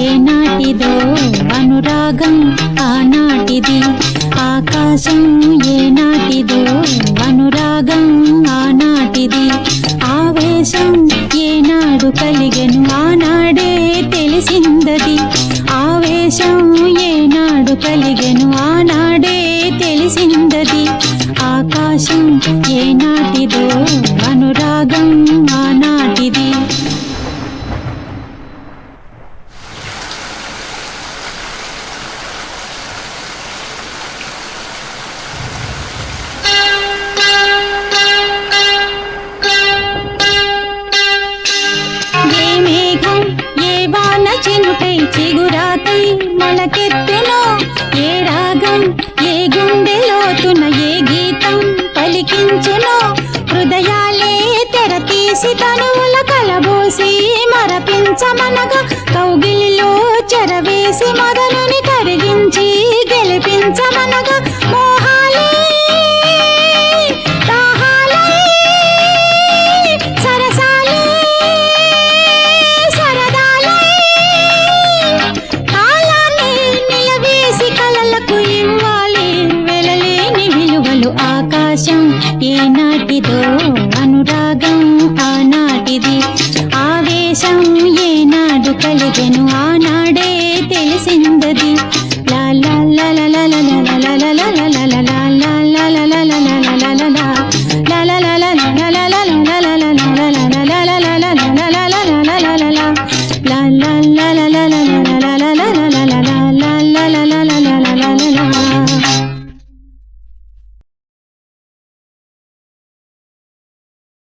ఏనాటిదో అనురాగం ఆనాటిది ఆకాశం ఏనాటిదో అనురాగం ఆనాటిది ఆవేశం ఏనాడు కలిగెను ఆనాడే తెలిసిందది ఆవేశం ఏనాడు కలిగెను ఆనాడే తెలిసిందది ఆకాశం ఏనాటిదో అనురాగం ఆనాటిది. చినుకై చిగురాకై మొలకెత్తునో ఏ రాగం ఏ గుండె లోతున ఏ గీతం పలికించునో హృదయాలే తెర తీసి తనువుల కలబోసి మరపించమనగా కౌగిలిలో చెరవేసి మొదలుని కరిగించి గెలిపించమనగా మోహాలే ఆకాశం ఏనాటిదో అనురాగం ఆనాటిది ఆవేశం ఏనాడు కలిగెను ఆనాడే తెలిసిందది లా లా లా.